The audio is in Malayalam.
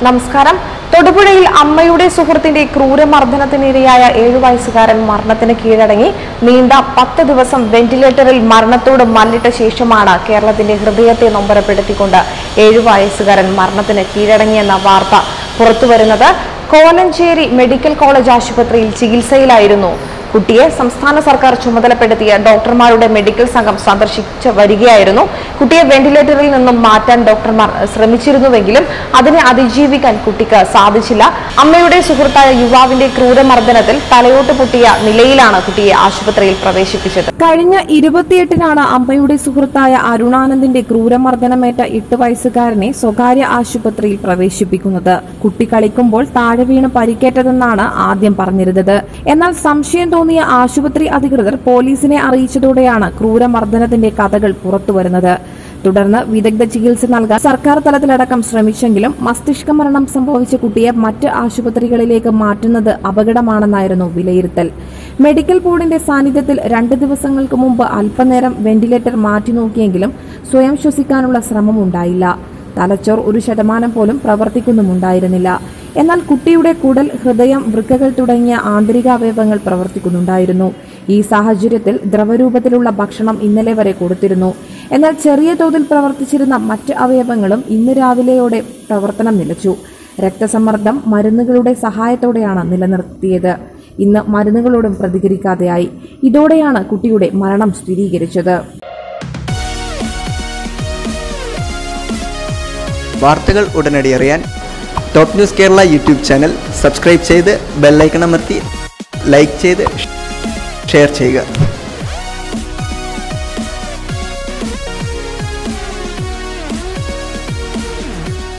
നമസ്കാരം. തൊടുപുഴയിൽ അമ്മയുടെ സുഹൃത്തിന്റെ ക്രൂരമർദ്ദനത്തിനിരയായ 7 വയസ്സുകാരൻ മരണത്തിന് കീഴടങ്ങി. നീണ്ട 10 ദിവസം വെന്റിലേറ്ററിൽ മരണത്തോട് മല്ലിട്ട ശേഷമാണ് കേരളത്തിന്റെ ഹൃദയത്തെ നൊമ്പരപ്പെടുത്തിക്കൊണ്ട് 7 വയസ്സുകാരൻ മരണത്തിന് കീഴടങ്ങിയെന്ന വാർത്ത പുറത്തുവരുന്നത്. കോലഞ്ചേരി മെഡിക്കൽ കോളേജ് ആശുപത്രിയിൽ ചികിത്സയിലായിരുന്നു കുട്ടിയെ സംസ്ഥാന സർക്കാർ ചുമതലപ്പെടുത്തിയ ഡോക്ടർമാരുടെ മെഡിക്കൽ സംഘം സന്ദർശിച്ച് വരികയായിരുന്നു. കുട്ടിയെ വെന്റിലേറ്ററിൽ നിന്നും മാറ്റാൻ ഡോക്ടർമാർ ശ്രമിച്ചിരുന്നുവെങ്കിലും അതിനെ അതിജീവിക്കാൻ കുട്ടിക്ക് സാധിച്ചില്ല. അമ്മയുടെ സുഹൃത്തായ യുവാവിന്റെ ക്രൂരമർദ്ദനത്തിൽ തലയോട്ട് പൊട്ടിയ നിലയിലാണ് കുട്ടിയെ ആശുപത്രിയിൽ പ്രവേശിപ്പിച്ചത്. കഴിഞ്ഞ 28-നാണ് അമ്മയുടെ സുഹൃത്തായ അരുണാനന്ദിന്റെ ക്രൂരമർദ്ദനമേറ്റ 8 വയസ്സുകാരനെ സ്വകാര്യ ആശുപത്രിയിൽ പ്രവേശിപ്പിക്കുന്നത്. കുട്ടി കളിക്കുമ്പോൾ താഴെ വീണ് പരിക്കേറ്റതെന്നാണ് ആദ്യം പറഞ്ഞിരുന്നത്. എന്നാൽ സംശയം തോന്നിയ ആശുപത്രി അധികൃതർ പോലീസിനെ അറിയിച്ചതോടെയാണ് ക്രൂരമർദ്ദനത്തിന്റെ കഥകൾ പുറത്തുവരുന്നത്. തുടർന്ന് വിദഗ്ധ ചികിത്സ നൽകാൻ സർക്കാർ തലത്തിലടക്കം ശ്രമിച്ചെങ്കിലും മസ്തിഷ്ക മരണം സംഭവിച്ച കുട്ടിയെ മറ്റ് ആശുപത്രികളിലേക്ക് മാറ്റുന്നത് അപകടമാണെന്നായിരുന്നു വിലയിരുത്തൽ. മെഡിക്കൽ ബോർഡിന്റെ സാന്നിധ്യത്തിൽ 2 ദിവസങ്ങൾക്ക് മുമ്പ് അല്പനേരം വെന്റിലേറ്റർ മാറ്റിനോക്കിയെങ്കിലും സ്വയം ശ്വസിക്കാനുള്ള ശ്രമമുണ്ടായില്ല. തലച്ചോർ 1% പോലും പ്രവർത്തിക്കുന്നുമുണ്ടായിരുന്നില്ല. എന്നാൽ കുട്ടിയുടെ കുടൽ, ഹൃദയം, വൃക്കകൾ തുടങ്ങിയ ആന്തരിക അവയവങ്ങൾ പ്രവർത്തിക്കുന്നുണ്ടായിരുന്നു. ഈ സാഹചര്യത്തിൽ ദ്രവരൂപത്തിലുള്ള ഭക്ഷണം ഇന്നലെ വരെ കൊടുത്തിരുന്നു. എന്നാൽ ചെറിയ തോതിൽ പ്രവർത്തിച്ചിരുന്ന മറ്റ് അവയവങ്ങളും ഇന്ന് രാവിലെയോടെ പ്രവർത്തനം നിലച്ചു. രക്തസമ്മർദ്ദം മരുന്നുകളുടെ സഹായത്തോടെയാണ് നിലനിർത്തിയത്. ഇന്ന് മരുന്നുകളോടും പ്രതികരിക്കാതെയായി. ഇതോടെയാണ് കുട്ടിയുടെ മരണം സ്ഥിരീകരിച്ചത്. വാർത്തകൾ ഉടനടി അറിയാൻ top news Kerala YouTube channel subscribe ചെയ്ത് ബെല്ലൈക്കൺ അമർത്തി ലൈക്ക് ചെയ്ത് ഷെയർ ചെയ്യുക.